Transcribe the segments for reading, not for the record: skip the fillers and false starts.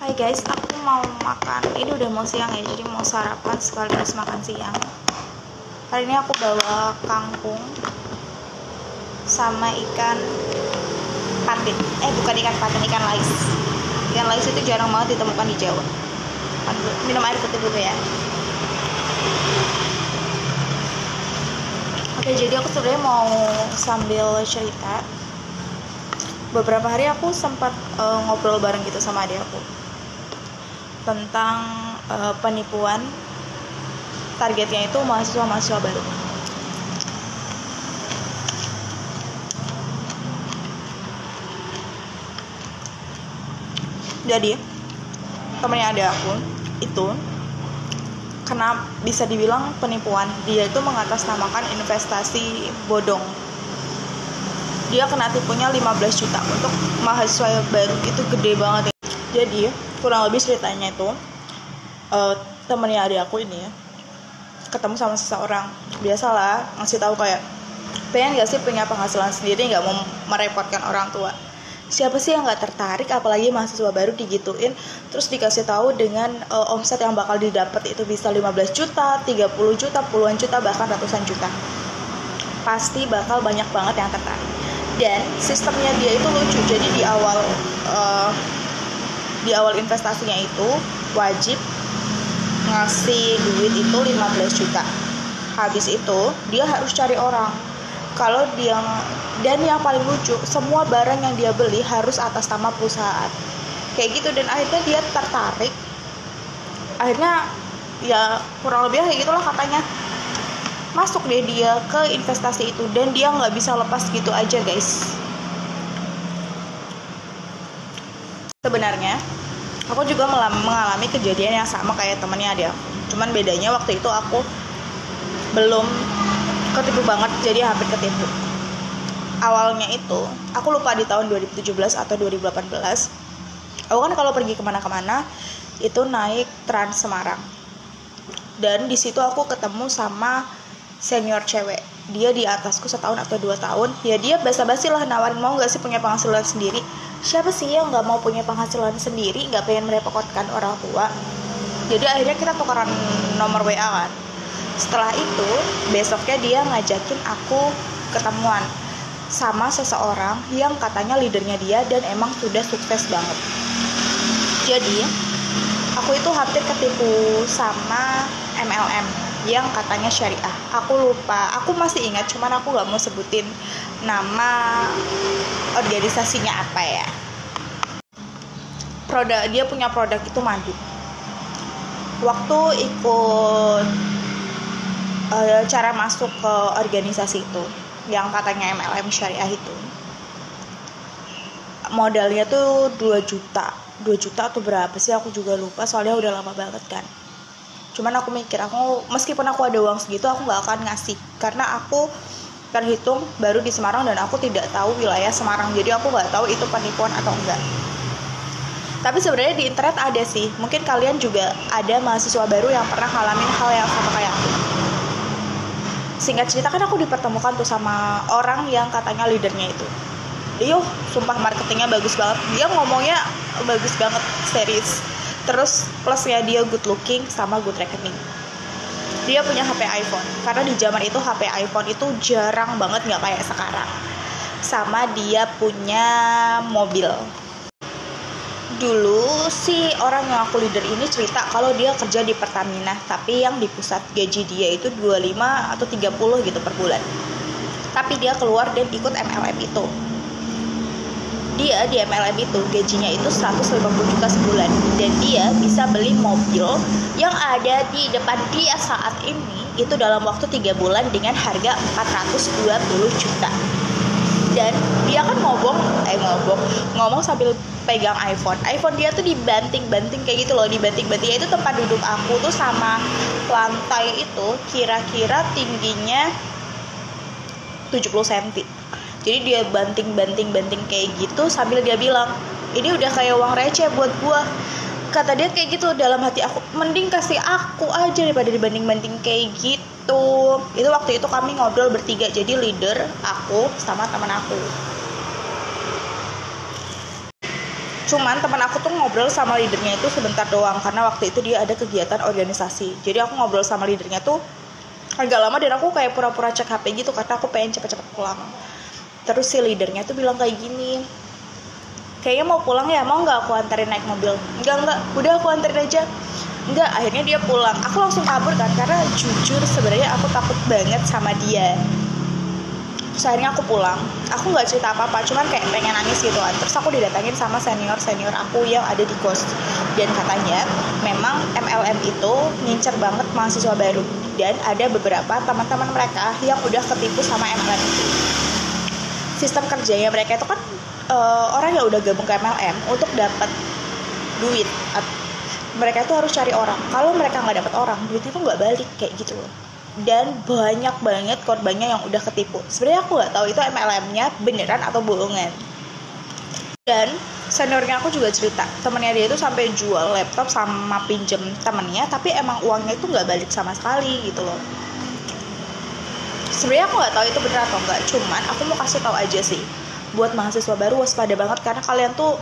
Hai guys, aku mau makan. Ini udah mau siang ya, jadi mau sarapan sekaligus makan siang. Hari ini aku bawa kangkung sama ikan patin. Bukan ikan patin, ikan lais. Ikan lais itu jarang banget ditemukan di Jawa. Minum air putih dulu ya. Oke, jadi aku sebenarnya mau sambil cerita. Beberapa hari aku sempat ngobrol bareng gitu sama adik aku tentang penipuan. Targetnya itu mahasiswa baru. Jadi temennya ada aku itu kena, bisa dibilang penipuan. Dia itu mengatasnamakan investasi bodong. Dia kena tipunya 15 juta untuk mahasiswa baru. Itu gede banget ya. Jadi kurang lebih ceritanya itu temennya adik aku ini ya ketemu sama seseorang. Biasalah ngasih tahu kayak, pengen gak sih punya penghasilan sendiri, gak mau merepotkan orang tua. Siapa sih yang gak tertarik, apalagi mahasiswa baru digituin, terus dikasih tahu dengan omset yang bakal didapat itu bisa 15 juta, 30 juta, puluhan juta, bahkan ratusan juta. Pasti bakal banyak banget yang tertarik. Dan sistemnya dia itu lucu. Jadi di awal investasinya itu wajib ngasih duit itu 15 juta. Habis itu dia harus cari orang. Dan yang paling lucu, semua barang yang dia beli harus atas nama perusahaan. Kayak gitu, dan akhirnya dia tertarik. Akhirnya ya kurang lebih kayak gitulah katanya. Masuk deh dia ke investasi itu, dan dia nggak bisa lepas gitu aja guys. Sebenarnya aku juga mengalami kejadian yang sama kayak temennya adik aku. Cuman bedanya waktu itu aku belum ketipu banget, jadi hampir ketipu. Awalnya itu aku lupa di tahun 2017 atau 2018. Aku kan kalau pergi kemana-kemana itu naik Trans Semarang. Dan di situ aku ketemu sama senior cewek. Dia di atasku 1 tahun atau 2 tahun. Ya dia basa-basi lah nawarin, mau gak sih punya penghasilan sendiri. Siapa sih yang gak mau punya penghasilan sendiri, gak pengen merepotkan orang tua. Jadi akhirnya kita tukeran nomor WA kan. Setelah itu besoknya dia ngajakin aku ketemuan sama seseorang yang katanya leadernya dia dan emang sudah sukses banget. Jadi aku itu hampir ketipu sama MLM yang katanya syariah. Aku lupa, aku masih ingat, cuman aku gak mau sebutin nama organisasinya apa ya. Dia punya produk itu madu. Waktu ikut cara masuk ke organisasi itu yang katanya MLM syariah itu, modalnya tuh 2 juta atau berapa sih, aku juga lupa, soalnya udah lama banget kan. Cuman aku mikir, meskipun aku ada uang segitu, aku gak akan ngasih, karena aku terhitung baru di Semarang dan aku tidak tahu wilayah Semarang, jadi aku gak tahu itu penipuan atau enggak. Tapi sebenarnya di internet ada sih, mungkin kalian juga ada mahasiswa baru yang pernah ngalamin hal yang sama kayak aku. Singkat cerita, kan aku dipertemukan tuh sama orang yang katanya leadernya itu. Sumpah marketingnya bagus banget, dia ngomongnya bagus banget, serius. Terus plusnya dia good looking sama good reckoning. Dia punya HP iPhone, karena di zaman itu HP iPhone itu jarang banget, gak kayak sekarang. Sama dia punya mobil. Dulu si orang yang aku leader ini cerita kalau dia kerja di Pertamina, tapi yang di pusat gaji dia itu 25 atau 30 gitu per bulan. Tapi dia keluar dan ikut MLM itu. Dia di MLM itu gajinya itu 150 juta sebulan, dan dia bisa beli mobil yang ada di depan dia saat ini itu dalam waktu 3 bulan dengan harga 420 juta. Dan dia kan ngomong sambil pegang iPhone dia tuh dibanting-banting kayak gitu loh. Dibanting-banting itu tempat duduk aku tuh sama lantai itu kira-kira tingginya 70 cm. Jadi dia banting kayak gitu sambil dia bilang, ini udah kayak uang receh buat gua. Kata dia kayak gitu. Dalam hati aku, mending kasih aku aja daripada dibanding-banding kayak gitu. Itu waktu itu kami ngobrol bertiga, jadi leader, aku sama teman aku. Cuman teman aku tuh ngobrol sama leadernya itu sebentar doang, karena waktu itu dia ada kegiatan organisasi. Jadi aku ngobrol sama leadernya tuh agak lama, dan aku kayak pura-pura cek HP gitu karena aku pengen cepet-cepet pulang. Terus si leadernya tuh bilang kayak gini, kayaknya mau pulang ya, mau nggak aku anterin naik mobil? Enggak, udah aku anterin aja. Enggak, akhirnya dia pulang. Aku langsung kabur kan, karena jujur sebenarnya aku takut banget sama dia. Terus akhirnya aku pulang, aku nggak cerita apa-apa, cuman kayak pengen nangis gitu kan. Terus aku didatangin sama senior aku yang ada di kos, dan katanya memang MLM itu ngincer banget mahasiswa baru, dan ada beberapa teman-teman mereka yang udah ketipu sama MLM itu. Sistem kerjanya mereka itu kan orang yang udah gabung ke MLM untuk dapat duit, mereka itu harus cari orang. Kalau mereka nggak dapat orang, duit itu nggak balik kayak gitu loh. Dan banyak banget korbannya yang udah ketipu. Sebenarnya aku nggak tahu itu MLM-nya beneran atau bohongan. Dan seniornya aku juga cerita, temennya dia itu sampai jual laptop sama pinjem temennya, tapi emang uangnya itu nggak balik sama sekali gitu loh. Sebenarnya aku nggak tahu itu bener atau enggak, cuman aku mau kasih tahu aja sih, buat mahasiswa baru waspada banget, karena kalian tuh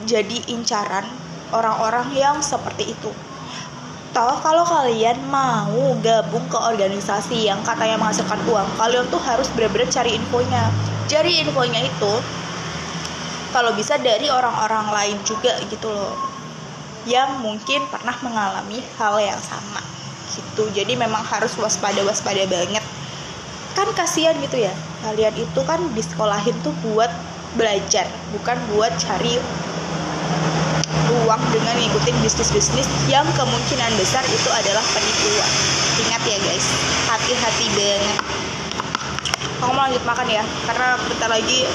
jadi incaran orang-orang yang seperti itu. Toh kalau kalian mau gabung ke organisasi yang katanya menghasilkan uang, kalian tuh harus benar-benar cari infonya. Cari infonya itu kalau bisa dari orang-orang lain juga gitu loh, yang mungkin pernah mengalami hal yang sama gitu. Jadi memang harus waspada banget. Kan kasihan gitu ya, kalian itu kan disekolahin tuh buat belajar, bukan buat cari uang dengan ngikutin bisnis-bisnis yang kemungkinan besar itu adalah penipuan. Ingat ya guys, hati-hati banget. Aku mau lanjut makan ya, karena bentar lagi